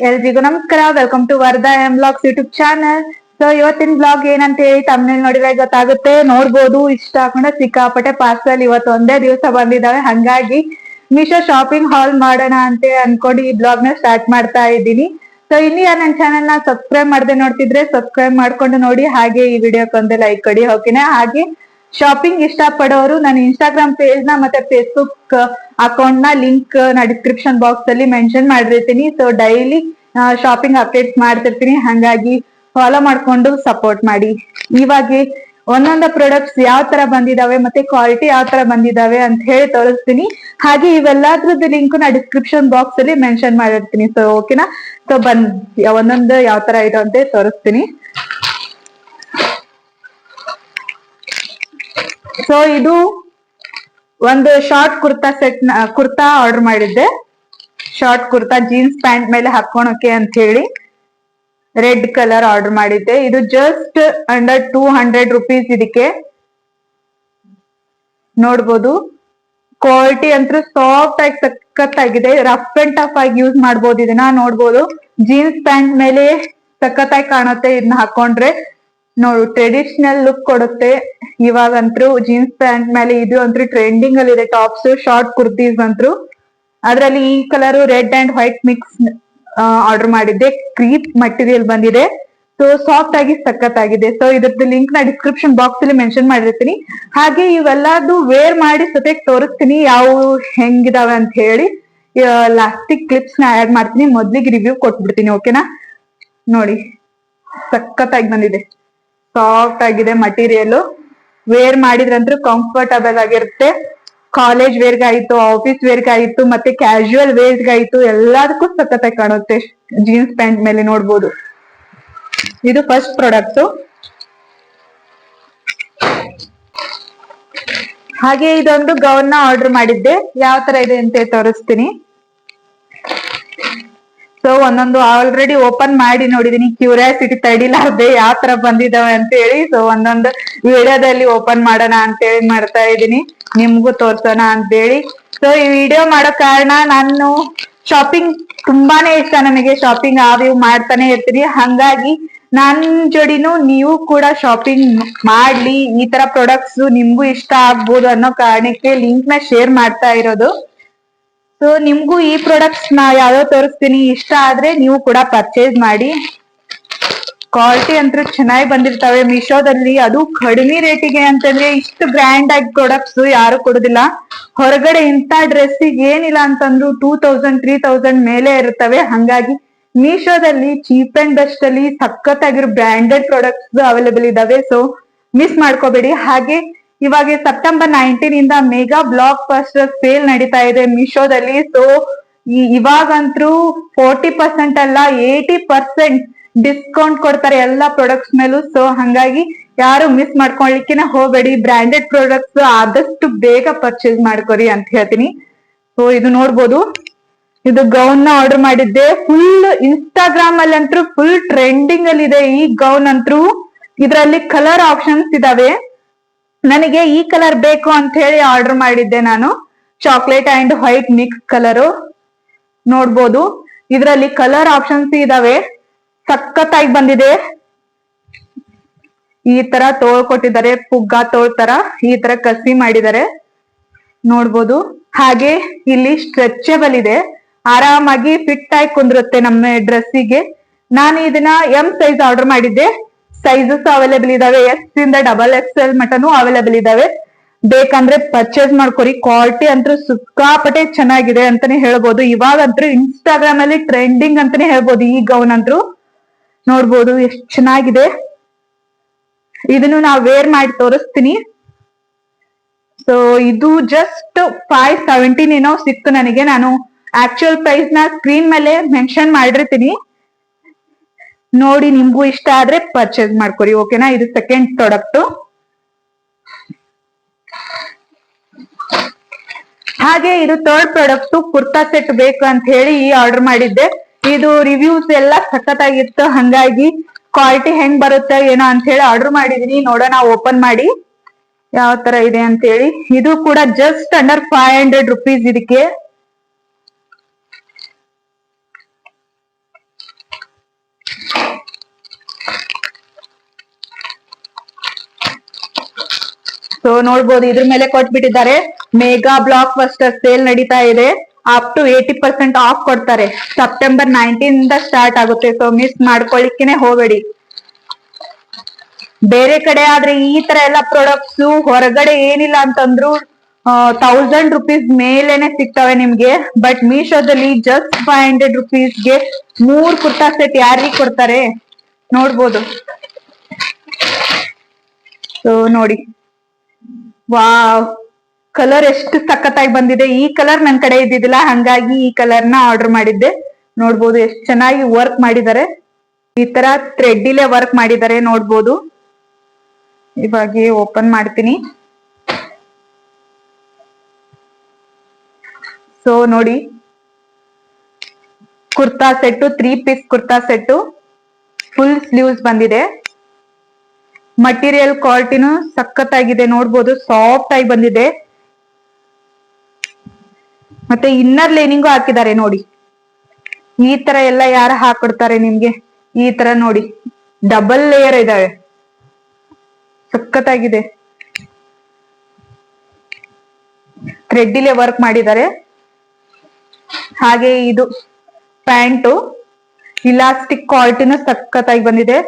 ಎಲ್ರಿಗೂ ನಮಸ್ಕಾರ. Welcome to Vardha M blogs YouTube channel. So ಇವತ್ತಿನ ಬ್ಲಾಗ್ ಏನಂತ ಹೇಳಿ ತಮ್ಮನೇಲಿ ನೋಡಿದ್ರೆ ಗೊತ್ತಾಗುತ್ತೆ. ನೋಡ್ಬೋದು, ಇಷ್ಟ ಹಾಕೊಂಡ ಸಿಕ್ಕಾಪಟ್ಟೆ ಪಾರ್ಸಲ್ ಇವತ್ತು ಒಂದೇ ದಿವಸ ಬಂದಿದ್ದಾವೆ. ಹಂಗಾಗಿ ಮೀಶೋ ಶಾಪಿಂಗ್ ಹಾಲ್ ಮಾಡೋಣ ಅಂತ ಅನ್ಕೊಂಡು ಈ ಬ್ಲಾಗ್ ನ ಸ್ಟಾರ್ಟ್ ಮಾಡ್ತಾ ಇದ್ದೀನಿ. ಸೊ ಇಲ್ಲಿ ನನ್ನ ಚಾನೆಲ್ ನ ಸಬ್ಸ್ಕ್ರೈಬ್ ಮಾಡದೆ ನೋಡ್ತಿದ್ರೆ ಸಬ್ಸ್ಕ್ರೈಬ್ ಮಾಡ್ಕೊಂಡು ನೋಡಿ. ಹಾಗೆ ಈ ವಿಡಿಯೋಕ್ಕೊಂದು ಲೈಕ್ ಕೊಡಿ, ಓಕೆನಾ? ಹಾಗೆ ಶಾಪಿಂಗ್ ಇಷ್ಟ ಪಡೋರು ನನ್ನ ಇನ್ಸ್ಟಾಗ್ರಾಮ್ ಪೇಜ್ ನ ಮತ್ತೆ ಫೇಸ್ಬುಕ್ ಅಕೌಂಟ್ ನ ಲಿಂಕ್ ನ ಡಿಸ್ಕ್ರಿಪ್ಷನ್ ಬಾಕ್ಸ್ ಅಲ್ಲಿ ಮೆನ್ಷನ್ ಮಾಡಿರ್ತೀನಿ. ಸೊ ಡೈಲಿ ಶಾಪಿಂಗ್ ಅಪ್ಡೇಟ್ಸ್ ಮಾಡ್ತಿರ್ತೀನಿ, ಹಂಗಾಗಿ ಫಾಲೋ ಮಾಡ್ಕೊಂಡು ಸಪೋರ್ಟ್ ಮಾಡಿ. ಇವಾಗ ಒಂದೊಂದು ಪ್ರಾಡಕ್ಟ್ಸ್ ಯಾವ ತರ ಬಂದಿದಾವೆ ಮತ್ತೆ ಕ್ವಾಲಿಟಿ ಯಾವ ತರ ಬಂದಿದಾವೆ ಅಂತ ಹೇಳಿ ತೋರಿಸ್ತೀನಿ. ಹಾಗೆ ಇವೆಲ್ಲದ್ರದ್ದು ಲಿಂಕ್ ನ ಡಿಸ್ಕ್ರಿಪ್ಷನ್ ಬಾಕ್ಸ್ ಅಲ್ಲಿ ಮೆನ್ಷನ್ ಮಾಡಿರ್ತೀನಿ. ಸೊ ಓಕೆನಾ? ಸೊ ಒಂದೊಂದು ಯಾವ ತರ ಇದೆ ಅಂತ ತೋರಿಸ್ತೀನಿ. ಸೊ ಇದು ಒಂದು ಶಾರ್ಟ್ ಕುರ್ತಾ ಆರ್ಡರ್ ಮಾಡಿದ್ದೆ. ಶಾರ್ಟ್ ಕುರ್ತಾ ಜೀನ್ಸ್ ಪ್ಯಾಂಟ್ ಮೇಲೆ ಹಾಕೋಣಕ್ಕೆ ಅಂತ ಹೇಳಿ ರೆಡ್ ಕಲರ್ ಆರ್ಡರ್ ಮಾಡಿದ್ದೆ. ಇದು ಜಸ್ಟ್ ಅಂಡರ್ 200 ರುಪೀಸ್. ಇದಕ್ಕೆ ನೋಡ್ಬೋದು, ಕ್ವಾಲಿಟಿ ಅಂತೂ ಸಾಫ್ಟ್ ಆಗಿ ಸಖತ್ತಾಗಿದೆ. ರಫ್ ಅಂಡ್ ಟಫ್ ಆಗಿ ಯೂಸ್ ಮಾಡ್ಬೋದು ಇದನ್ನ. ನೋಡ್ಬೋದು, ಜೀನ್ಸ್ ಪ್ಯಾಂಟ್ ಮೇಲೆ ಸಖತ್ತಾಗಿ ಕಾಣುತ್ತೆ ಇದನ್ನ ಹಾಕೊಂಡ್ರೆ. ನೋಡು, ಟ್ರೆಡಿಷನಲ್ ಲುಕ್ ಕೊಡುತ್ತೆ. ಇವಾಗಂತ್ರು ಜೀನ್ಸ್ ಪ್ಯಾಂಟ್ ಮೇಲೆ ಇದು ಅಂತೂ ಟ್ರೆಂಡಿಂಗ್ ಅಲ್ಲಿ ಇದೆ. ಟಾಪ್ಸ್, ಶಾರ್ಟ್ ಕುರ್ತೀಸ್ ಅಂತೂ. ಅದ್ರಲ್ಲಿ ಈ colour red and white mix order ಮಾಡಿದ್ದೆ. ಕ್ರೀಪ್ ಮಟೀರಿಯಲ್ ಬಂದಿದೆ. ಸೊ ಸಾಫ್ಟ್ ಆಗಿ ಸಖತ್ತಾಗಿದೆ. ಸೊ ಇದ್ರದ್ದು ಲಿಂಕ್ ನ ಡಿಸ್ಕ್ರಿಪ್ಷನ್ ಬಾಕ್ಸ್ ಅಲ್ಲಿ ಮೆನ್ಷನ್ ಮಾಡಿರ್ತೀನಿ. ಹಾಗೆ ಇವೆಲ್ಲದು ವೇರ್ ಮಾಡಿ ಸದ್ಯಕ್ಕೆ ತೋರಿಸ್ತೀನಿ ಯಾವ ಹೆಂಗಿದಾವೆ ಅಂತ ಹೇಳಿ. ಲಾಸ್ಟಿಕ್ ಕ್ಲಿಪ್ಸ್ ನ ಆಡ್ ಮಾಡ್ತೀನಿ. ಮೊದ್ಲಿಗೆ ರಿವ್ಯೂ ಕೊಟ್ಬಿಡ್ತೀನಿ, ಓಕೆನಾ? ನೋಡಿ, ಸಖತ್ತಾಗಿ ಬಂದಿದೆ. ಸಾಫ್ಟ್ ಆಗಿದೆ ಮಟೀರಿಯಲ್. ವೇರ್ ಮಾಡಿದ್ರಂತೂ ಕಂಫರ್ಟಬಲ್ ಆಗಿರುತ್ತೆ. ಕಾಲೇಜ್ ವೇರ್ಗಾಯ್ತು, ಆಫೀಸ್ ವೇರ್ಗಾಯ್ತು, ಮತ್ತೆ ಕ್ಯಾಶುವಲ್ ವೇರ್ಗಾಯ್ತು, ಎಲ್ಲದಕ್ಕೂ ಸಖತ್ತಾಗಿ ಕಾಣುತ್ತೆ ಜೀನ್ಸ್ ಪ್ಯಾಂಟ್ ಮೇಲೆ. ನೋಡ್ಬೋದು, ಇದು ಫಸ್ಟ್ ಪ್ರಾಡಕ್ಟ್. ಹಾಗೆ ಇದೊಂದು ಗೌನ್ ನ ಆರ್ಡರ್ ಮಾಡಿದ್ದೆ. ಯಾವ ತರ ಇದೆ ಅಂತ ತೋರಿಸ್ತೀನಿ. ಸೊ ಒಂದೊಂದು ಆಲ್ರೆಡಿ ಓಪನ್ ಮಾಡಿ ನೋಡಿದೀನಿ. ಕ್ಯೂರಿಯಾಸಿಟಿ ತಡಿಲಾರ್ದೆ ಯಾವ ತರ ಬಂದಿದಾವೆ ಅಂತ ಹೇಳಿ. ಸೊ ಒಂದೊಂದು ವಿಡಿಯೋದಲ್ಲಿ ಓಪನ್ ಮಾಡೋಣ ಅಂತ ಹೇಳಿ ಮಾಡ್ತಾ ಇದೀನಿ, ನಿಮ್ಗೂ ತೋರ್ಸೋಣ ಅಂತ ಹೇಳಿ. ಸೊ ಈ ವಿಡಿಯೋ ಮಾಡೋ ಕಾರಣ, ನಾನು ಶಾಪಿಂಗ್ ತುಂಬಾನೇ ಇಷ್ಟ. ನನಗೆ ಶಾಪಿಂಗ್ ಇವು ಮಾಡ್ತಾನೆ ಇರ್ತೀನಿ. ಹಂಗಾಗಿ ನನ್ ಜೋಡಿನೂ ನೀವು ಕೂಡ ಶಾಪಿಂಗ್ ಮಾಡ್ಲಿ. ಈ ತರ ಪ್ರಾಡಕ್ಟ್ಸ್ ನಿಮ್ಗೂ ಇಷ್ಟ ಆಗ್ಬೋದು ಅನ್ನೋ ಕಾರಣಕ್ಕೆ ಲಿಂಕ್ ನ ಶೇರ್ ಮಾಡ್ತಾ ಇರೋದು. ಸೊ ನಿಮ್ಗೂ ಈ ಪ್ರಾಡಕ್ಟ್ಸ್ ನಾ ಯಾವ್ಯಾವ ತೋರಿಸ್ತೀನಿ, ಇಷ್ಟ ಆದ್ರೆ ನೀವು ಕೂಡ ಪರ್ಚೇಸ್ ಮಾಡಿ. ಕ್ವಾಲಿಟಿ ಅಂತೂ ಚೆನ್ನಾಗಿ ಬಂದಿರ್ತವೆ ಮೀಶೋದಲ್ಲಿ. ಅದು ಕಡಿಮೆ ರೇಟಿಗೆ ಅಂತಂದ್ರೆ ಇಷ್ಟು ಗ್ರ್ಯಾಂಡ್ ಆಗಿ ಪ್ರಾಡಕ್ಟ್ಸ್ ಯಾರು ಕೊಡುದಿಲ್ಲ. ಹೊರಗಡೆ ಇಂತ ಡ್ರೆಸ್ಸಿಗೆ ಏನಿಲ್ಲ ಅಂತಂದ್ರು 2000 3000 ಮೇಲೆ ಇರ್ತವೆ. ಹಂಗಾಗಿ ಮೀಶೋದಲ್ಲಿ ಚೀಪ್ ಅಂಡ್ ಬೆಸ್ಟ್ ಅಲ್ಲಿ ಸಖತ್ತಾಗಿರೋ ಬ್ರ್ಯಾಂಡೆಡ್ ಪ್ರಾಡಕ್ಟ್ಸ್ ಅವೈಲೇಬಲ್ ಇದಾವೆ. ಸೊ ಮಿಸ್ ಮಾಡ್ಕೋಬೇಡಿ. ಹಾಗೆ ಇವಾಗ ಸೆಪ್ಟೆಂಬರ್ 19 ಇಂದ ಮೆಗಾ ಬ್ಲಾಕ್ ಬಸ್ಟರ್ ಸೇಲ್ ನಡೀತಾ ಇದೆ ಮೀಶೋದಲ್ಲಿ. ಸೊ ಇವಾಗಂತೂ 40% ಅಲ್ಲ 80% ಡಿಸ್ಕೌಂಟ್ ಕೊಡ್ತಾರೆ ಎಲ್ಲಾ ಪ್ರಾಡಕ್ಟ್ಸ್ ಮೇಲೂ. ಸೊ ಹಂಗಾಗಿ ಯಾರು ಮಿಸ್ ಮಾಡ್ಕೊಳ್ಲಿಕ್ಕೆ ಹೋಗ್ಬೇಡಿ. ಬ್ರ್ಯಾಂಡೆಡ್ ಪ್ರಾಡಕ್ಟ್ಸ್ ಆದಷ್ಟು ಬೇಗ ಪರ್ಚೇಸ್ ಮಾಡ್ಕೊರಿ ಅಂತ ಹೇಳ್ತೀನಿ. ಸೊ ಇದು ನೋಡ್ಬೋದು, ಇದು ಗೌನ್ ನ ಆರ್ಡರ್ ಮಾಡಿದ್ದೆ. ಫುಲ್ ಇನ್ಸ್ಟಾಗ್ರಾಮ್ ಅಲ್ಲಿ ಅಂತೂ ಫುಲ್ ಟ್ರೆಂಡಿಂಗ್ ಅಲ್ಲಿ ಇದೆ ಈ ಗೌನ್ ಅಂತೂ. ಇದರಲ್ಲಿ ಕಲರ್ ಆಪ್ಷನ್ಸ್ ಇದಾವೆ. ನನಗೆ ಈ ಕಲರ್ ಬೇಕು ಅಂತ ಹೇಳಿ ಆರ್ಡರ್ ಮಾಡಿದ್ದೆ ನಾನು. Chocolate and white mix colour. ನೋಡ್ಬೋದು, ಇದರಲ್ಲಿ ಕಲರ್ ಆಪ್ಷನ್ಸ್ ಇದಾವೆ. ಸಖತ್ತಾಗಿ ಬಂದಿದೆ. ಈ ತರ ತೋಳ್ ಕೊಟ್ಟಿದ್ದಾರೆ, ಪುಗ್ಗ ತೋಳ್ ತರ ಈ ತರ ಕಸಿ ಮಾಡಿದ್ದಾರೆ. ನೋಡ್ಬೋದು, ಹಾಗೆ ಇಲ್ಲಿ ಸ್ಟ್ರೆಚಬಲ್ ಇದೆ. ಆರಾಮಾಗಿ ಫಿಟ್ ಆಗಿ ಕುಂದಿರುತ್ತೆ ನಮ್ಮ ಡ್ರೆಸ್ಸಿಗೆ. ನಾನು ಇದನ್ನ ಎಂ ಸೈಜ್ ಆರ್ಡರ್ ಮಾಡಿದ್ದೆ. ಸೈಜಸ್ ಅವೈಲೇಬಲ್ ಇದಾವೆ. ಎಸ್ ಇಂದ XXL ಮಟನು ಅವೈಲೇಬಲ್ ಇದಾವೆ. ಬೇಕಂದ್ರೆ ಪರ್ಚೇಸ್ ಮಾಡ್ಕೊರಿ. ಕ್ವಾಲಿಟಿ ಅಂತೂ ಸಿಕ್ಕಾಪಟ್ಟೆ ಚೆನ್ನಾಗಿದೆ ಅಂತಾನೆ ಹೇಳ್ಬೋದು. ಇವಾಗಂತೂ ಇನ್ಸ್ಟಾಗ್ರಾಮ್ ಅಲ್ಲಿ ಟ್ರೆಂಡಿಂಗ್ ಅಂತಾನೆ ಹೇಳ್ಬೋದು ಈ ಗೌನ್ ಅಂತೂ. ನೋಡ್ಬೋದು ಎಷ್ಟು ಚೆನ್ನಾಗಿದೆ. ಇದನ್ನು ನಾವು ವೇರ್ ಮಾಡಿ ತೋರಿಸ್ತೀನಿ. ಸೊ ಇದು ಜಸ್ಟ್ 517 ಏನೋ ಸಿಕ್ತು ನನಗೆ. ನಾನು ಆಕ್ಚುಯಲ್ ಪ್ರೈಸ್ ನ ಸ್ಕ್ರೀನ್ ಮೇಲೆ ಮೆನ್ಷನ್ ಮಾಡಿರ್ತೀನಿ, ನೋಡಿ. ನಿಮ್ಗೂ ಇಷ್ಟ ಆದ್ರೆ ಪರ್ಚೇಸ್ ಮಾಡ್ಕೊರಿ, ಓಕೆನಾ? ಇದು ಸೆಕೆಂಡ್ ಪ್ರಾಡಕ್ಟ್. ಹಾಗೆ ಇದು ಥರ್ಡ್ ಪ್ರಾಡಕ್ಟ್. ಕುರ್ತಾ ಸೆಟ್ ಬೇಕು ಅಂತ ಹೇಳಿ ಆರ್ಡರ್ ಮಾಡಿದ್ದೆ. ಇದು ರಿವ್ಯೂಸ್ ಎಲ್ಲ ಸಖತ್ತಾಗಿತ್ತು. ಹಂಗಾಗಿ ಕ್ವಾಲಿಟಿ ಹೆಂಗ್ ಬರುತ್ತೆ ಏನೋ ಅಂತ ಹೇಳಿ ಆರ್ಡರ್ ಮಾಡಿದೀನಿ. ನೋಡೋಣ ಓಪನ್ ಮಾಡಿ ಯಾವ ತರ ಇದೆ ಅಂತ ಹೇಳಿ. ಇದು ಕೂಡ ಜಸ್ಟ್ ಅಂಡರ್ 500 ರುಪೀಸ್. ಇದಕ್ಕೆ ಸೊ ನೋಡ್ಬೋದು ಇದ್ರ ಮೇಲೆ ಕೊಟ್ಬಿಟ್ಟಿದ್ದಾರೆ, ಮೆಗಾ ಬ್ಲಾಕ್ ಬಸ್ಟರ್ ಸೇಲ್ ನಡೀತಾ ಇದೆ, ಅಪ್ ಟು 80% ಆಫ್ ಕೊಡ್ತಾರೆ. ಸೆಪ್ಟೆಂಬರ್ 19 ಇಂದ ಸ್ಟಾರ್ಟ್ ಆಗುತ್ತೆ. ಸೊ ಮಿಸ್ ಮಾಡ್ಕೊಳ್ಳಿಕ್ಕೆನೆ ಹೋಗಬೇಡಿ. ಬೇರೆ ಕಡೆ ಆದ್ರೆ ಈ ತರ ಎಲ್ಲ ಪ್ರಾಡಕ್ಟ್ಸ್ ಹೊರಗಡೆ ಏನಿಲ್ಲ ಅಂತಂದ್ರು 1000 rupees ಮೇಲೆನೆ ಸಿಗ್ತವೆ ನಿಮ್ಗೆ. ಬಟ್ ಮೀಶೋದಲ್ಲಿ ಜಸ್ಟ್ 500 rupeesಗೆ 3 ಕುರ್ತಾ ಸೆಟ್ ಯಾರಿಗೆ ಕೊಡ್ತಾರೆ ನೋಡ್ಬೋದು. ಸೊ ನೋಡಿ, ವಾವ್, ಕಲರ್ ಎಷ್ಟು ಸಖತ್ತಾಗಿ ಬಂದಿದೆ. ಈ ಕಲರ್ ನನ್ ಕಡೆ ಇದ್ದಿದ್ದಿಲ್ಲ, ಹಂಗಾಗಿ ಈ ಕಲರ್ ನ ಆರ್ಡರ್ ಮಾಡಿದ್ದೆ. ನೋಡ್ಬೋದು ಎಷ್ಟು ಚೆನ್ನಾಗಿ ವರ್ಕ್ ಮಾಡಿದ್ದಾರೆ. ಈ ತರ ಥ್ರೆಡ್ ಇಲ್ಲೇ ವರ್ಕ್ ಮಾಡಿದ್ದಾರೆ ನೋಡ್ಬೋದು. ಇವಾಗ ಓಪನ್ ಮಾಡ್ತೀನಿ. ಸೊ ನೋಡಿ, kurta set 3 piece kurta set, full sleeves ಬಂದಿದೆ. ಮಟೀರಿಯಲ್ ಕ್ವಾಲಿಟಿನೂ ಸಖತ್ತಾಗಿದೆ ನೋಡ್ಬೋದು, ಸಾಫ್ಟ್ ಆಗಿ ಬಂದಿದೆ. ಮತ್ತೆ ಇನ್ನರ್ ಲೈನಿಂಗು ಹಾಕಿದ್ದಾರೆ ನೋಡಿ. ಈ ತರ ಎಲ್ಲ ಯಾರು ಹಾಕೊಡ್ತಾರೆ ನಿಮ್ಗೆ? ಈ ತರ ನೋಡಿ, ಡಬಲ್ ಲೇಯರ್ ಇದಾವೆ, ಸಖತ್ತಾಗಿದೆ. ಥ್ರೆಡ್ ಇಲ್ಲೇ ವರ್ಕ್ ಮಾಡಿದ್ದಾರೆ. ಹಾಗೆ ಇದು ಪ್ಯಾಂಟು, ಇಲಾಸ್ಟಿಕ್ ಕ್ವಾಲಿಟಿನೂ ಸಖತ್ತಾಗಿ ಬಂದಿದೆ.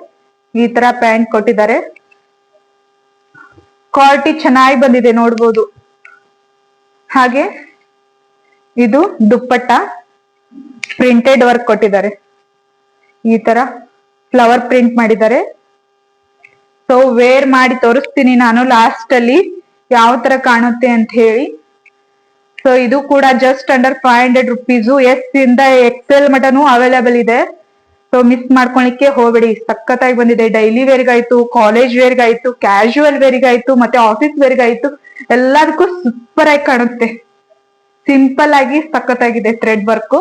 ಈ ತರ ಪ್ಯಾಂಟ್ ಕೊಟ್ಟಿದ್ದಾರೆ, ಕ್ವಾಲಿಟಿ ಚೆನ್ನಾಗಿ ಬಂದಿದೆ ನೋಡ್ಬೋದು. ಹಾಗೆ ಇದು ದುಪ್ಪಟ್ಟ, ಪ್ರಿಂಟೆಡ್ ವರ್ಕ್ ಕೊಟ್ಟಿದ್ದಾರೆ. ಈ ತರ ಫ್ಲವರ್ ಪ್ರಿಂಟ್ ಮಾಡಿದ್ದಾರೆ. ಸೊ ವೇರ್ ಮಾಡಿ ತೋರಿಸ್ತೀನಿ ನಾನು ಲಾಸ್ಟ್ ಅಲ್ಲಿ ಯಾವ ತರ ಕಾಣುತ್ತೆ ಅಂತ ಹೇಳಿ. ಸೊ ಇದು ಕೂಡ ಜಸ್ಟ್ ಅಂಡರ್ 500 rupees, ಎಸ್ ಇಂದ XL ಮಟನು ಅವೈಲೇಬಲ್ ಇದೆ. ಸೊ ಮಿಸ್ ಮಾಡ್ಕೊಳಿಕ್ಕೆ ಹೋಗ್ಬೇಡಿ, ಸಖತ್ತಾಗಿ ಬಂದಿದೆ. ಡೈಲಿ ವೇರ್ಗಾಯ್ತು, ಕಾಲೇಜ್ ವೇರ್ಗಾಯ್ತು, ಕ್ಯಾಶುವಲ್ ವೇರ್ಗಾಯ್ತು, ಮತ್ತೆ ಆಫೀಸ್ ವೇರ್ಗಾಯ್ತು, ಎಲ್ಲದಕ್ಕೂ ಸೂಪರ್ ಆಗಿ ಕಾಣುತ್ತೆ. ಸಿಂಪಲ್ ಆಗಿ ಸಖತ್ತಾಗಿದೆ ಥ್ರೆಡ್ ವರ್ಕ್.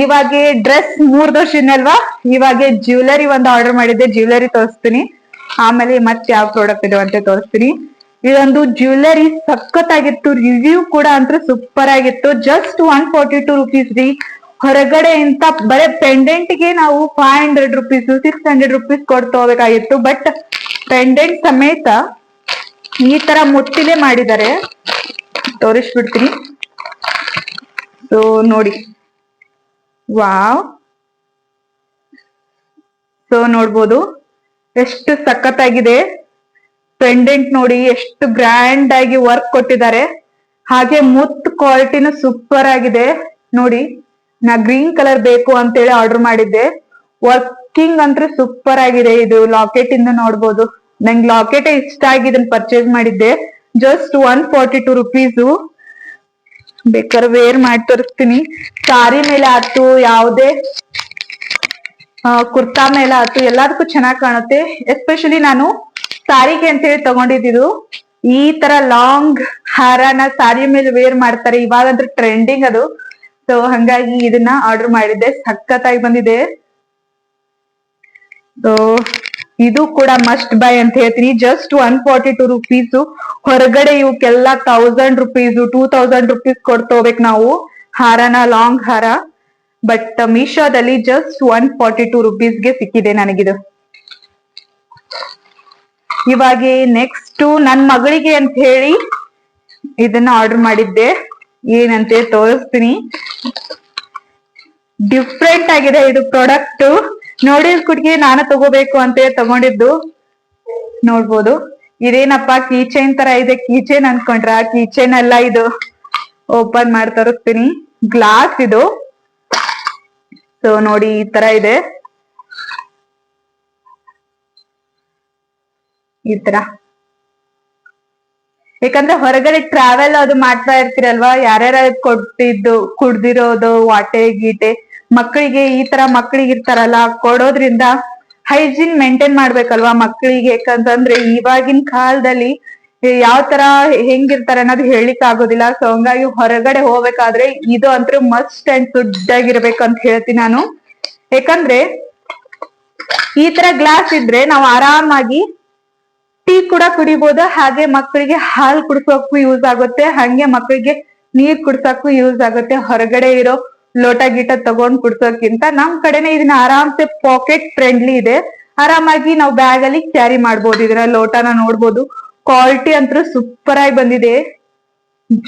ಇವಾಗ ಡ್ರೆಸ್ 3 ವರ್ಷನಲ್ವಾ, ಇವಾಗ ಜ್ಯುವೆಲರಿ ಒಂದು ಆರ್ಡರ್ ಮಾಡಿದ್ದೆ, ಜ್ಯುವೆಲರಿ ತೋರಿಸ್ತೀನಿ. ಆಮೇಲೆ ಮತ್ತೆ ಯಾವ ಪ್ರಾಡಕ್ಟ್ ಇದೆ ಅಂತ ತೋರಿಸ್ತೀನಿ. ಇದೊಂದು ಜ್ಯುವೆಲರಿ ಸಖತ್ತಾಗಿತ್ತು, ರಿವ್ಯೂ ಕೂಡ ಅಂತೂ ಸೂಪರ್ ಆಗಿತ್ತು. ಜಸ್ಟ್ 142 rupees ರೀ. ಹೊರಗಡೆ ಇಂತ ಬರೀ ಪೆಂಡೆಂಟ್ ಗೆ ನಾವು 500 rupees 600 rupees ಕೊಟ್ಟು ಹೋಗ್ಬೇಕಾಗಿತ್ತು. ಬಟ್ ಪೆಂಡೆಂಟ್ ಸಮೇತ ಈ ತರ ಮುತ್ತಿಲೆ ಮಾಡಿದ್ದಾರೆ, ತೋರಿಸ್ಬಿಡ್ತೀನಿ. ಸೊ ನೋಡಿ, ವಾವ್. ಸೊ ನೋಡ್ಬೋದು ಎಷ್ಟು ಸಖತ್ತಾಗಿದೆ. ಪೆಂಡೆಂಟ್ ನೋಡಿ ಎಷ್ಟು ಗ್ರ್ಯಾಂಡ್ ಆಗಿ ವರ್ಕ್ ಕೊಟ್ಟಿದ್ದಾರೆ. ಹಾಗೆ ಮುತ್ ಕ್ವಾಲಿಟಿನೂ ಸೂಪರ್ ಆಗಿದೆ ನೋಡಿ. ನಾ ಗ್ರೀನ್ ಕಲರ್ ಬೇಕು ಅಂತೇಳಿ ಆರ್ಡರ್ ಮಾಡಿದ್ದೆ. ವರ್ಕಿಂಗ್ ಅಂತೂ ಸೂಪರ್ ಆಗಿದೆ. ಇದು ಲಾಕೆಟ್ ಇಂದ ನೋಡ್ಬೋದು, ನಂಗೆ ಲಾಕೆಟ್ ಇಷ್ಟ ಆಗಿ ಇದನ್ನ ಪರ್ಚೇಸ್ ಮಾಡಿದ್ದೆ. Just 142 rupees. ಬೇಕಾದ್ರೆ ವೇರ್ ಮಾಡಿ ತೋರಿಸ್ತೀನಿ. ಸಾರಿ ಮೇಲೆ ಆತು, ಯಾವುದೇ ಕುರ್ತಾ ಮೇಲೆ ಆತು, ಎಲ್ಲದಕ್ಕೂ ಚೆನ್ನಾಗಿ ಕಾಣುತ್ತೆ. ಎಸ್ಪೆಷಲಿ ನಾನು ಸಾರಿಗೆ ಅಂತ ಹೇಳಿ ತಗೊಂಡಿದ್ದು. ಈ ತರ ಲಾಂಗ್ ಹಾರನ ಸಾರಿ ಮೇಲೆ ವೇರ್ ಮಾಡ್ತಾರೆ, ಇವಾಗಂದ್ರೆ ಟ್ರೆಂಡಿಂಗ್ ಅದು. ಸೊ ಹಂಗಾಗಿ ಇದನ್ನ ಆರ್ಡರ್ ಮಾಡಿದ್ದೆ, ಸಖತ್ತಾಗಿ ಬಂದಿದೆ. ಸೊ ಇದು ಕೂಡ ಮಸ್ಟ್ ಬೈ ಅಂತ ಹೇಳ್ತೀನಿ. Just 142 rupees. ಹೊರಗಡೆ ಇವಕ್ಕೆಲ್ಲ 1000 rupees 2000 rupees ಕೊಡ್ತು ಹೋಗ್ಬೇಕು ನಾವು ಹಾರನ, ಲಾಂಗ್ ಹಾರ. ಬಟ್ ಮೀಶೋದಲ್ಲಿ ಜಸ್ಟ್ 142 rupees ಗೆ ಸಿಕ್ಕಿದೆ ನನಗಿದು. ಇವಾಗ ನೆಕ್ಸ್ಟ್ ನನ್ ಮಗಳಿಗೆ ಅಂತ ಹೇಳಿ ಇದನ್ನ ಆರ್ಡರ್ ಮಾಡಿದ್ದೆ. ಏನಂತೆ ತೋರಿಸ್ತೀನಿ. ಡಿಫ್ರೆಂಟ್ ಆಗಿದೆ ಇದು ಪ್ರಾಡಕ್ಟ್. ನೋಡಿದ ಕುಡ್ಗೆ ನಾನು ತಗೋಬೇಕು ಅಂತ ತಗೊಂಡಿದ್ದು. ನೋಡ್ಬೋದು, ಇದೇನಪ್ಪ ಕೀಚೈನ್ ತರ ಇದೆ. ಕೀಚೈನ್ ಅನ್ಕೊಂಡ್ರ? ಕೀಚೈನ್ ಅಲ್ಲ ಇದು. ಓಪನ್ ಮಾಡಿ ತೋರಿಸ್ತೀನಿ. ಗ್ಲಾಸ್ ಇದು. ಸೊ ನೋಡಿ, ಈ ತರ ಇದೆ. ಈ ತರ, ಯಾಕಂದ್ರೆ ಹೊರಗಡೆ ಟ್ರಾವೆಲ್ ಅದು ಮಾಡ್ತಾ ಇರ್ತೀರಲ್ವಾ, ಯಾರ್ಯಾರ ಕುಡ್ದಿರೋದು ವಾಟೆ ಗೀಟೆ ಮಕ್ಕಳಿಗೆ, ಈ ತರ ಮಕ್ಕಳಿಗೆ ಇರ್ತಾರಲ್ಲ, ಕೊಡೋದ್ರಿಂದ ಹೈಜೀನ್ ಮೇಂಟೈನ್ ಮಾಡ್ಬೇಕಲ್ವಾ ಮಕ್ಕಳಿಗೆ. ಯಾಕಂತಂದ್ರೆ ಇವಾಗಿನ ಕಾಲದಲ್ಲಿ ಯಾವ ತರ ಹೆಂಗಿರ್ತಾರೆ ಅನ್ನೋದು ಹೇಳಿಕ್ ಆಗೋದಿಲ್ಲ. ಸೊ ಹಂಗಾಗಿ ಹೊರಗಡೆ ಹೋಗ್ಬೇಕಾದ್ರೆ ಇದು ಅಂತೂ ಮಸ್ಟ್ ಅಂಡ್ ಸುಡ್ಡಾಗಿರ್ಬೇಕಂತ ಹೇಳ್ತೀನಿ ನಾನು. ಯಾಕಂದ್ರೆ ಈ ತರ ಗ್ಲಾಸ್ ಇದ್ರೆ ನಾವು ಆರಾಮಾಗಿ ಟೀ ಕೂಡ ಕುಡಿಬಹುದು. ಹಾಗೆ ಮಕ್ಕಳಿಗೆ ಹಾಲು ಕುಡ್ಸೋಕು ಯೂಸ್ ಆಗುತ್ತೆ, ಹಂಗೆ ಮಕ್ಕಳಿಗೆ ನೀರ್ ಕುಡ್ಸೋಕು ಯೂಸ್ ಆಗುತ್ತೆ. ಹೊರಗಡೆ ಇರೋ ಲೋಟ ಗೀಟ ತಗೊಂಡ್ ಕುಡ್ಸೋಕ್ಕಿಂತ ನಮ್ ಕಡೆನೆ ಇದನ್ನ ಆರಾಮ್ಸೆ ಪಾಕೆಟ್ ಫ್ರೆಂಡ್ಲಿ ಇದೆ. ಆರಾಮಾಗಿ ನಾವು ಬ್ಯಾಗ್ ಅಲ್ಲಿ ಕ್ಯಾರಿ ಮಾಡ್ಬೋದು. ಇದರ ಲೋಟನ ನೋಡ್ಬೋದು, ಕ್ವಾಲಿಟಿ ಅಂತೂ ಸೂಪರ್ ಆಗಿ ಬಂದಿದೆ.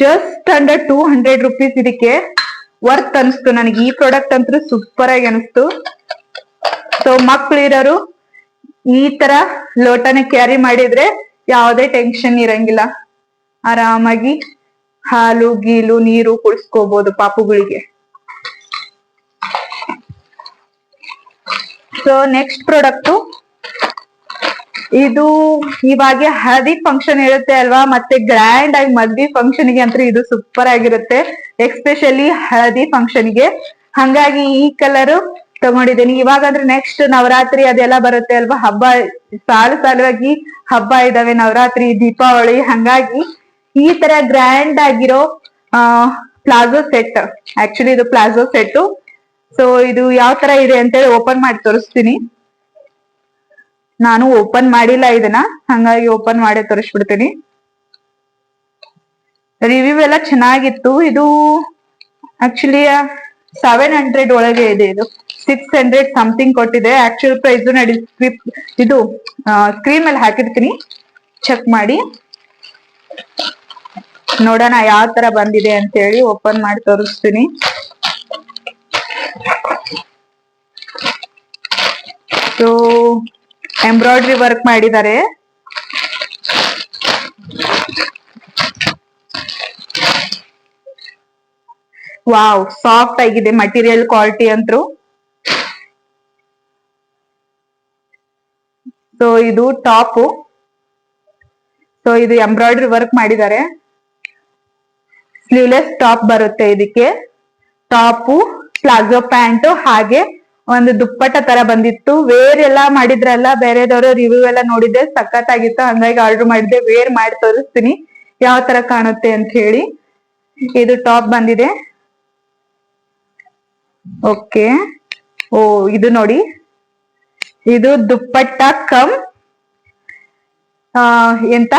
Just under 200 rupees. ಇದಕ್ಕೆ ವರ್ತ್ ಅನಿಸ್ತು ನನಗೆ. ಈ ಪ್ರಾಡಕ್ಟ್ ಅಂತೂ ಸೂಪರ್ ಆಗಿ ಅನಿಸ್ತು. ಸೊ ಮಕ್ಳು ಇರೋರು ಈ ತರ ಲೋಟನ ಕ್ಯಾರಿ ಮಾಡಿದ್ರೆ ಯಾವುದೇ ಟೆನ್ಷನ್ ಇರಂಗಿಲ್ಲ. ಆರಾಮಾಗಿ ಹಾಲು ಗೀಲು ನೀರು ಕುಡಿಸ್ಕೋಬಹುದು ಪಾಪುಗಳಿಗೆ. ಸೊ ನೆಕ್ಸ್ಟ್ ಪ್ರಾಡಕ್ಟ್, ಇದು ಇವಾಗ ಹಳದಿ ಫಂಕ್ಷನ್ ಇರುತ್ತೆ ಅಲ್ವಾ, ಮತ್ತೆ ಗ್ರ್ಯಾಂಡ್ ಆಗಿ ಮದ್ವಿ ಫಂಕ್ಷನ್ ಗೆ ಅಂತೂ ಇದು ಸೂಪರ್ ಆಗಿರುತ್ತೆ, ಎಕ್ಸ್ಪೆಷಲಿ ಹಳದಿ ಫಂಕ್ಷನ್ ಗೆ. ಹಂಗಾಗಿ ಈ ಕಲರ್ ತಗೊಂಡಿದ್ದೀನಿ. ಇವಾಗ ಅಂದ್ರೆ ನೆಕ್ಸ್ಟ್ ನವರಾತ್ರಿ ಅದೆಲ್ಲ ಬರುತ್ತೆ ಅಲ್ವಾ, ಹಬ್ಬ ಸಾಲುವಾಗಿ ಹಬ್ಬ ಇದಾವೆ, ನವರಾತ್ರಿ ದೀಪಾವಳಿ. ಹಂಗಾಗಿ ಈ ತರ ಗ್ರ್ಯಾಂಡ್ ಆಗಿರೋ ಪ್ಲಾಜೋ ಸೆಟ್, ಆಕ್ಚುಲಿ ಇದು ಪ್ಲಾಜೋ ಸೆಟ್. ಸೊ ಇದು ಯಾವ ತರ ಇದೆ ಅಂತೇಳಿ ಓಪನ್ ಮಾಡಿ ತೋರಿಸ್ತೀನಿ. ನಾನು ಓಪನ್ ಮಾಡಿಲ್ಲ ಇದನ್ನ, ಹಂಗಾಗಿ ಓಪನ್ ಮಾಡಿ ತೋರಿಸ್ಬಿಡ್ತೀನಿ. ರಿವ್ಯೂ ಎಲ್ಲ ಚೆನ್ನಾಗಿತ್ತು. ಇದು ಆಕ್ಚುಲಿ 700 ಒಳಗೆ ಇದೆ. ಇದು 600 ಸಮಥಿಂಗ್ ಕೊಟ್ಟಿದೆ. ಆಕ್ಚುಲ್ ಪ್ರೈಸ್ ಇದು ಸ್ಕ್ರೀನ್ ಮೇಲೆ ಹಾಕಿರ್ತೀನಿ, ಚೆಕ್ ಮಾಡಿ ನೋಡೋಣ ಯಾವ ತರ ಬಂದಿದೆ ಅಂತ ಹೇಳಿ. ಓಪನ್ ಮಾಡಿ ತೋರಿಸ್ತೀನಿ. ಸೊ ಎಂಬ್ರಾಯ್ಡ್ರಿ ವರ್ಕ್ ಮಾಡಿದ್ದಾರೆ. ವಾವ್, ಸಾಫ್ಟ್ ಆಗಿದೆ ಮಟೀರಿಯಲ್ ಕ್ವಾಲಿಟಿ ಅಂತೂ. ಸೊ ಇದು ಟಾಪ್. ಸೊ ಇದು ಎಂಬ್ರಾಯ್ಡ್ರಿ ವರ್ಕ್ ಮಾಡಿದ್ದಾರೆ. ಸ್ಲೀವ್ಲೆಸ್ ಟಾಪ್ ಬರುತ್ತೆ ಇದಕ್ಕೆ. ಟಾಪು, ಪ್ಲಾಜೋ ಪ್ಯಾಂಟ್, ಹಾಗೆ ಒಂದು ದುಪ್ಪಟ್ಟ ತರ ಬಂದಿತ್ತು. ವೇರ್ ಎಲ್ಲ ಮಾಡಿದ್ರಲ್ಲ, ಬೇರೆದವರು ರಿವ್ಯೂ ಎಲ್ಲ ನೋಡಿದ್ದೆ, ಸಖತ್ತಾಗಿತ್ತು. ಹಂಗಾಗಿ ಆರ್ಡರ್ ಮಾಡಿದ್ದೆ. ವೇರ್ ಮಾಡಿ ತೋರಿಸ್ತೀನಿ ಯಾವ ತರ ಕಾಣುತ್ತೆ ಅಂತ ಹೇಳಿ. ಇದು ಟಾಪ್ ಬಂದಿದೆ. ಓಕೆ, ಓ ಇದು ನೋಡಿ, ಇದು ದುಪ್ಪಟ್ಟ ಕಮ್ ಎಂತ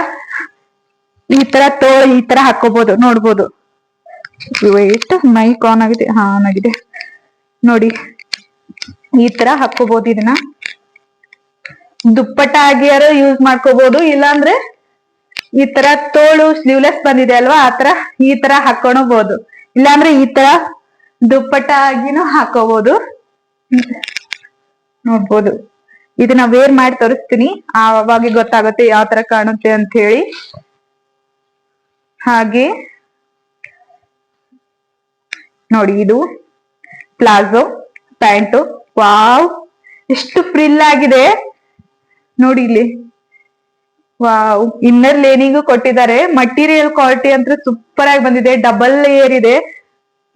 ಈ ತರ ತೋಳು ಈ ತರ ಹಾಕೋಬಹುದು, ನೋಡ್ಬೋದು. ವೇಟ್ ಮೈಕ್ ಆನ್ ಆಗಿದೆ, ಹಾ ಆನ್ ಆಗಿದೆ ನೋಡಿ. ಈ ತರ ಹಾಕೋಬಹುದು. ಇದನ್ನ ದುಪ್ಪಟ್ಟ ಆಗಿಯಾರು ಯೂಸ್ ಮಾಡ್ಕೋಬಹುದು, ಇಲ್ಲಾಂದ್ರೆ ಈ ತರ ತೋಳು ಸ್ಲೀವ್ಲೆಸ್ ಬಂದಿದೆ ಅಲ್ವಾ, ಆತರ ಈ ತರ ಹಾಕೋಬಹುದು. ಇಲ್ಲಾಂದ್ರೆ ಈ ತರ ದುಪ್ಪಟ್ಟ ಆಗಿನೂ ಹಾಕೋಬಹುದು, ನೋಡ್ಬೋದು. ಇದನ್ನ ವೇರ್ ಮಾಡಿ ತೋರಿಸ್ತೀನಿ, ಆವಾಗ ಗೊತ್ತಾಗುತ್ತೆ ಯಾವ ತರ ಕಾಣುತ್ತೆ ಅಂತ ಹೇಳಿ. ಹಾಗೆ ನೋಡಿ, ಇದು ಪ್ಲಾಜೋ ಪ್ಯಾಂಟು. ವಾವ್, ಎಷ್ಟು ಫ್ರಿಲ್ ಆಗಿದೆ ನೋಡಿ ಇಲ್ಲಿ. ವಾವ್, ಇನ್ನರ್ ಲೇನಿಂಗು ಕೊಟ್ಟಿದ್ದಾರೆ. ಮಟೀರಿಯಲ್ ಕ್ವಾಲಿಟಿ ಅಂತೂ ಸೂಪರ್ ಆಗಿ ಬಂದಿದೆ. ಡಬಲ್ ಲೇಯರ್ ಇದೆ,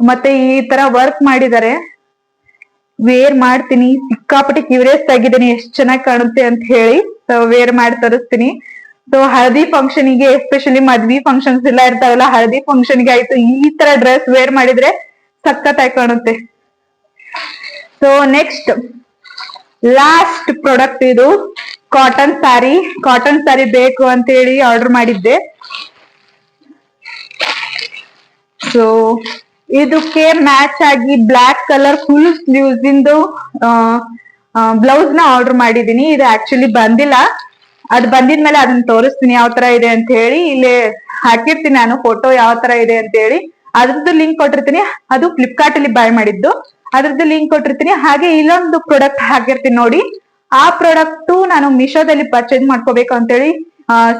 ಮತ್ತೆ ಈ ತರ ವರ್ಕ್ ಮಾಡಿದ್ದಾರೆ. ವೇರ್ ಮಾಡ್ತೀನಿ, ಸಿಕ್ಕಾಪಟ್ಟೆ ಕ್ಯೂರಿಯಸ್ ಆಗಿದ್ದೀನಿ ಎಷ್ಟು ಚೆನ್ನಾಗಿ ಕಾಣುತ್ತೆ ಅಂತ ಹೇಳಿ. ಸೊ ವೇರ್ ಮಾಡಿ ತೋರಿಸ್ತೀನಿ. ಸೊ ಹಳದಿ ಫಂಕ್ಷನ್ ಗೆ, ಎಸ್ಪೆಷಲಿ ಮದ್ವಿ ಫಂಕ್ಷನ್ಸ್ ಎಲ್ಲ ಇರ್ತಾವಲ್ಲ, ಹಳದಿ ಫಂಕ್ಷನ್ ಗೆ ಆಯ್ತು ಈ ತರ ಡ್ರೆಸ್ ವೇರ್ ಮಾಡಿದ್ರೆ ಸಖತ್ತಾಗಿ ಕಾಣುತ್ತೆ. ಸೊ ನೆಕ್ಸ್ಟ್ ಲಾಸ್ಟ್ ಪ್ರಾಡಕ್ಟ್, ಇದು ಕಾಟನ್ ಸ್ಯಾರಿ. ಕಾಟನ್ ಸ್ಯಾರಿ ಬೇಕು ಅಂತ ಹೇಳಿ ಆರ್ಡರ್ ಮಾಡಿದ್ದೆ. ಸೊ ಇದಕ್ಕೆ ಮ್ಯಾಚ್ ಆಗಿ ಬ್ಲಾಕ್ ಕಲರ್ ಫುಲ್ ಸ್ಲೀವ್ಸ್ ಇಂದು ಬ್ಲೌಸ್ ನ ಆರ್ಡರ್ ಮಾಡಿದೀನಿ. ಇದು ಆಕ್ಚುಲಿ ಬಂದಿಲ್ಲ, ಅದು ಬಂದಿದ್ಮೇಲೆ ಅದನ್ನ ತೋರಿಸ್ತೀನಿ ಯಾವ ತರ ಇದೆ ಅಂತ ಹೇಳಿ. ಇಲ್ಲಿ ಹಾಕಿರ್ತೀನಿ ನಾನು ಫೋಟೋ ಯಾವ ತರ ಇದೆ ಅಂತ ಹೇಳಿ. ಅದ್ರದ್ದು ಲಿಂಕ್ ಕೊಟ್ಟಿರ್ತೀನಿ. ಅದು ಫ್ಲಿಪ್ಕಾರ್ಟ್ ಅಲ್ಲಿ ಬೈ ಮಾಡಿದ್ದು, ಅದ್ರದ್ದು ಲಿಂಕ್ ಕೊಟ್ಟಿರ್ತೀನಿ. ಹಾಗೆ ಇಲ್ಲೊಂದು ಪ್ರಾಡಕ್ಟ್ ಹಾಕಿರ್ತೀನಿ ನೋಡಿ. ಆ ಪ್ರಾಡಕ್ಟ್ ನಾನು ಮಿಶೋದಲ್ಲಿ ಪರ್ಚೇಸ್ ಮಾಡ್ಕೋಬೇಕು ಅಂತೇಳಿ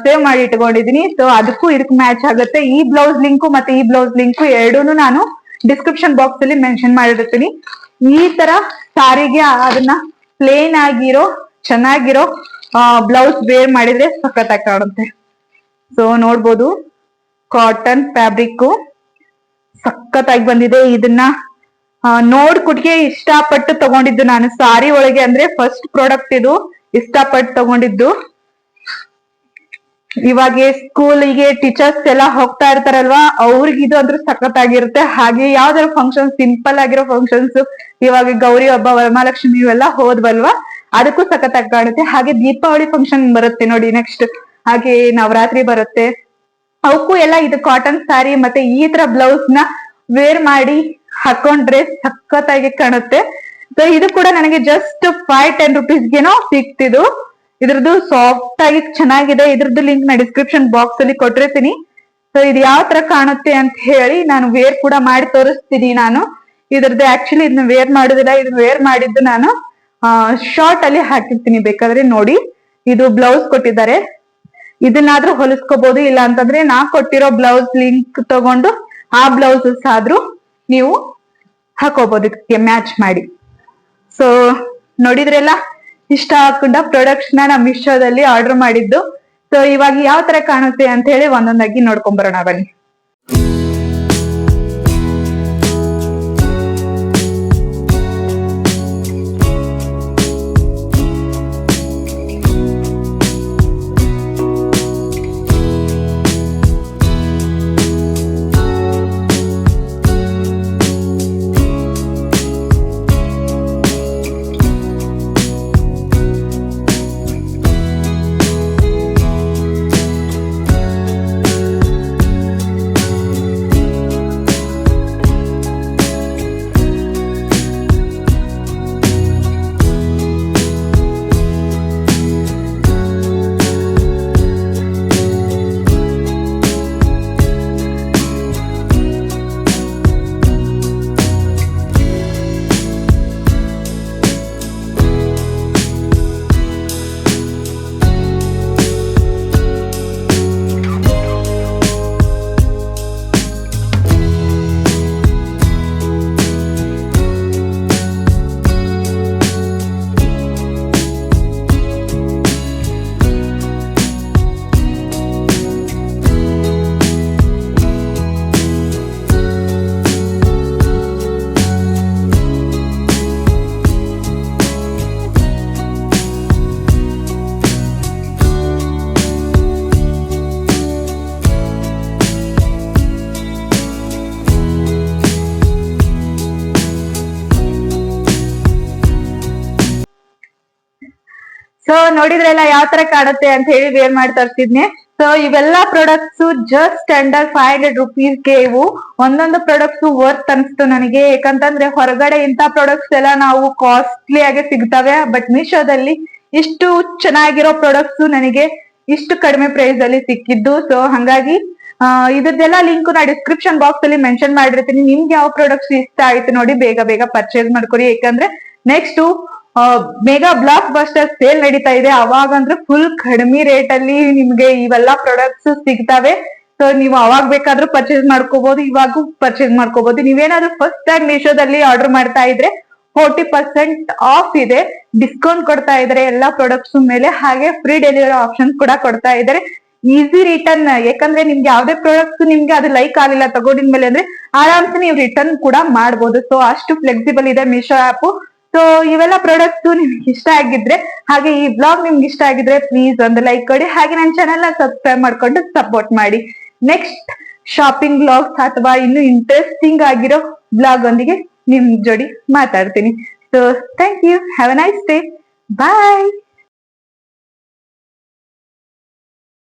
ಸೇವ್ ಮಾಡಿ ಇಟ್ಕೊಂಡಿದೀನಿ. ಸೊ ಅದಕ್ಕೂ ಇದಕ್ಕೂ ಮ್ಯಾಚ್ ಆಗುತ್ತೆ. ಈ ಬ್ಲೌಸ್ ಲಿಂಕು ಮತ್ತೆ ಈ ಬ್ಲೌಸ್ ಲಿಂಕು ಎರಡೂನು ನಾನು ಡಿಸ್ಕ್ರಿಪ್ಷನ್ ಬಾಕ್ಸ್ ಅಲ್ಲಿ ಮೆನ್ಷನ್ ಮಾಡಿರ್ತೀನಿ. ಈ ತರ ಸಾರಿಗೆ ಅದನ್ನ ಪ್ಲೇನ್ ಆಗಿರೋ ಚೆನ್ನಾಗಿರೋ ಬ್ಲೌಸ್ ವೇರ್ ಮಾಡಿದ್ರೆ ಸಖತ್ತಾಗಿ ಕಾಣುತ್ತೆ. ಸೊ ನೋಡ್ಬೋದು, ಕಾಟನ್ ಫ್ಯಾಬ್ರಿಕ್ ಸಖತ್ತಾಗಿ ಬಂದಿದೆ. ಇದನ್ನ ನೋಡ್ಕೊಟ್ಗೆ ಇಷ್ಟಪಟ್ಟು ತಗೊಂಡಿದ್ದು ನಾನು ಸಾರಿ ಒಳಗೆ, ಅಂದ್ರೆ ಫಸ್ಟ್ ಪ್ರಾಡಕ್ಟ್ ಇದು ಇಷ್ಟಪಟ್ಟು ತಗೊಂಡಿದ್ದು. ಇವಾಗ ಸ್ಕೂಲಿಗೆ ಟೀಚರ್ಸ್ ಎಲ್ಲ ಹೋಗ್ತಾ ಇರ್ತಾರಲ್ವಾ, ಅವ್ರಿಗೆ ಇದು ಅಂದ್ರೆ ಸಖತ್ತಾಗಿರುತ್ತೆ. ಹಾಗೆ ಯಾವ್ದಾದ್ರು ಫಂಕ್ಷನ್, ಸಿಂಪಲ್ ಆಗಿರೋ ಫಂಕ್ಷನ್ಸ್, ಇವಾಗ ಗೌರಿ ಹಬ್ಬ, ವರಮಹಾಲಕ್ಷ್ಮಿ ಇವೆಲ್ಲ ಹೋದ್ವಲ್ವಾ, ಅದಕ್ಕೂ ಸಖತ್ತಾಗಿ ಕಾಣುತ್ತೆ. ಹಾಗೆ ದೀಪಾವಳಿ ಫಂಕ್ಷನ್ ಬರುತ್ತೆ ನೋಡಿ ನೆಕ್ಸ್ಟ್, ಹಾಗೆ ನವರಾತ್ರಿ ಬರುತ್ತೆ, ಅವಕ್ಕೂ ಎಲ್ಲ ಇದು ಕಾಟನ್ ಸ್ಯಾರಿ ಮತ್ತೆ ಈ ತರ ಬ್ಲೌಸ್ ನ ವೇರ್ ಮಾಡಿ ಹಾಕೊಂಡ್ರೆ ಸಖತ್ತಾಗಿ ಕಾಣುತ್ತೆ. ಸೊ ಇದು ಕೂಡ ನನಗೆ ಜಸ್ಟ್ 5-10 ರುಪೀಸ್ಗೆನೋ ಸಿಕ್ತಿದ್ದು. ಇದ್ರದ್ದು ಸಾಫ್ಟ್ ಆಗಿ ಚೆನ್ನಾಗಿದೆ. ಇದ್ರದ್ದು ಲಿಂಕ್ ನಾ ಡಿಸ್ಕ್ರಿಪ್ಷನ್ ಬಾಕ್ಸ್ ಅಲ್ಲಿ ಕೊಟ್ಟಿರ್ತೀನಿ. ಸೊ ಇದು ಯಾವ ತರ ಕಾಣುತ್ತೆ ಅಂತ ಹೇಳಿ ನಾನು ವೇರ್ ಕೂಡ ಮಾಡಿ ತೋರಿಸ್ತೀನಿ. ನಾನು ಇದ್ರದ್ದು ಆಕ್ಚುಲಿ ಇದನ್ನ ವೇರ್ ಮಾಡುದಿಲ್ಲ, ಇದನ್ನ ವೇರ್ ಮಾಡಿದ್ದು ನಾನು ಶಾರ್ಟ್ ಅಲ್ಲಿ ಹಾಕಿರ್ತೀನಿ, ಬೇಕಾದ್ರೆ ನೋಡಿ. ಇದು ಬ್ಲೌಸ್ ಕೊಟ್ಟಿದ್ದಾರೆ, ಇದನ್ನಾದ್ರೂ ಹೊಲಿಸ್ಕೋಬಹುದು. ಇಲ್ಲ ಅಂತಂದ್ರೆ ನಾ ಕೊಟ್ಟಿರೋ ಬ್ಲೌಸ್ ಲಿಂಕ್ ತಗೊಂಡು ಆ ಬ್ಲೌಸಸ್ ಆದ್ರೂ ನೀವು ಹಾಕೋಬಹುದು ಇದಕ್ಕೆ ಮ್ಯಾಚ್ ಮಾಡಿ. ಸೊ ನೋಡಿದ್ರೆಲ್ಲ, ಇಷ್ಟ ಹಾಕೊಂಡ ಪ್ರಾಡಕ್ಟ್ಸ್ ನ ನಮ್ಮ ಮೀಶೋದಲ್ಲಿ ಆರ್ಡರ್ ಮಾಡಿದ್ದು. ಸೊ ಇವಾಗ ಯಾವ ತರ ಕಾಣುತ್ತೆ ಅಂತ ಹೇಳಿ ಒಂದೊಂದಾಗಿ ನೋಡ್ಕೊಂಡ್ ಬರೋಣ ಬನ್ನಿ. ಸೊ ನೋಡಿದ್ರೆಲ್ಲ ಯಾವ ತರ ಕಾಣುತ್ತೆ ಅಂತ ಹೇಳಿ ವೇರ್ ಮಾಡಿ ತರ್ಸಿದ್ನೆ. ಸೊ ಇವೆಲ್ಲ ಪ್ರಾಡಕ್ಟ್ಸ್ ಜಸ್ಟ್ ಅಂಡರ್ 500 ರುಪೀಸ್ಗೆ ಇವು. ಒಂದೊಂದು ಪ್ರಾಡಕ್ಟ್ಸ್ ವರ್ತ್ ಅನ್ಸ್ತು ನನಗೆ. ಯಾಕಂತಂದ್ರೆ ಹೊರಗಡೆ ಇಂತ ಪ್ರಾಡಕ್ಟ್ಸ್ ಎಲ್ಲ ನಾವು ಕಾಸ್ಟ್ಲಿ ಆಗಿ ಸಿಗ್ತವೆ, ಬಟ್ ಮೀಶೋದಲ್ಲಿ ಇಷ್ಟು ಚೆನ್ನಾಗಿರೋ ಪ್ರಾಡಕ್ಟ್ಸ್ ನನಗೆ ಇಷ್ಟು ಕಡಿಮೆ ಪ್ರೈಸ್ ಅಲ್ಲಿ ಸಿಕ್ಕಿದ್ದು. ಸೊ ಹಂಗಾಗಿ ಇದ್ರದ್ದೆಲ್ಲ ಲಿಂಕ್ ನಾ ಡಿಸ್ಕ್ರಿಪ್ಷನ್ ಬಾಕ್ಸ್ ಅಲ್ಲಿ ಮೆನ್ಷನ್ ಮಾಡಿರ್ತೀನಿ. ನಿಮ್ಗೆ ಯಾವ ಪ್ರಾಡಕ್ಟ್ಸ್ ಇಷ್ಟ ಆಯ್ತು ನೋಡಿ, ಬೇಗ ಬೇಗ ಪರ್ಚೇಸ್ ಮಾಡ್ಕೊರಿ. ಯಾಕಂದ್ರೆ next mega blockbuster sale ನಡೀತಾ ಇದೆ. ಅವಾಗಂದ್ರೆ ಫುಲ್ ಕಡಿಮೆ ರೇಟ್ ಅಲ್ಲಿ ನಿಮ್ಗೆ ಇವೆಲ್ಲ ಪ್ರಾಡಕ್ಟ್ಸ್ ಸಿಗ್ತವೆ. ಸೊ ನೀವು ಅವಾಗ ಬೇಕಾದ್ರೂ ಪರ್ಚೇಸ್ ಮಾಡ್ಕೋಬಹುದು, ಇವಾಗೂ ಪರ್ಚೇಸ್ ಮಾಡ್ಕೋಬಹುದು. ನೀವೇನಾದ್ರೂ ಫಸ್ಟ್ ಟೈಮ್ ಮೀಶೋದಲ್ಲಿ ಆರ್ಡರ್ ಮಾಡ್ತಾ ಇದ್ರೆ 40% ಆಫ್ ಇದೆ, ಡಿಸ್ಕೌಂಟ್ ಕೊಡ್ತಾ ಇದಾರೆ ಎಲ್ಲಾ ಪ್ರಾಡಕ್ಟ್ಸ್ ಮೇಲೆ. ಹಾಗೆ ಫ್ರೀ ಡೆಲಿವರಿ ಆಪ್ಷನ್ ಕೂಡ ಕೊಡ್ತಾ ಇದಾರೆ. ಈಸಿ ರಿಟರ್ನ್, ಯಾಕಂದ್ರೆ ನಿಮ್ಗೆ ಯಾವ್ದೇ ಪ್ರಾಡಕ್ಟ್ಸ್ ನಿಮ್ಗೆ ಅದು ಲೈಕ್ ಆಗಿಲ್ಲ ತಗೊಂಡಿದ್ಮೇಲೆ ಅಂದ್ರೆ ಆರಾಮ್ಸೆ ನೀವು ರಿಟರ್ನ್ ಕೂಡ ಮಾಡ್ಬೋದು. ಸೊ ಅಷ್ಟು ಫ್ಲೆಕ್ಸಿಬಲ್ ಇದೆ ಮೀಶೋ ಆಪ್. ಸೊ ಇವೆಲ್ಲ ಪ್ರಾಡಕ್ಟ್ಸ್ ನಿಮ್ಗೆ ಇಷ್ಟ ಆಗಿದ್ರೆ, ಹಾಗೆ ಈ ಬ್ಲಾಗ್ ನಿಮ್ಗೆ ಇಷ್ಟ ಆಗಿದ್ರೆ ಪ್ಲೀಸ್ ಒಂದು ಲೈಕ್ ಕೊಡಿ. ಹಾಗೆ ನನ್ನ ಚಾನೆಲ್ ನ ಸಬ್ಸ್ಕ್ರೈಬ್ ಮಾಡ್ಕೊಂಡು ಸಪೋರ್ಟ್ ಮಾಡಿ. ನೆಕ್ಸ್ಟ್ ಶಾಪಿಂಗ್ ಬ್ಲಾಗ್ಸ್ ಅಥವಾ ಇನ್ನು ಇಂಟ್ರೆಸ್ಟಿಂಗ್ ಆಗಿರೋ ಬ್ಲಾಗ್ ಒಂದಿಗೆ ನಿಮ್ ಜೋಡಿ ಮಾತಾಡ್ತೀನಿ. So thank you, have a nice day, bye.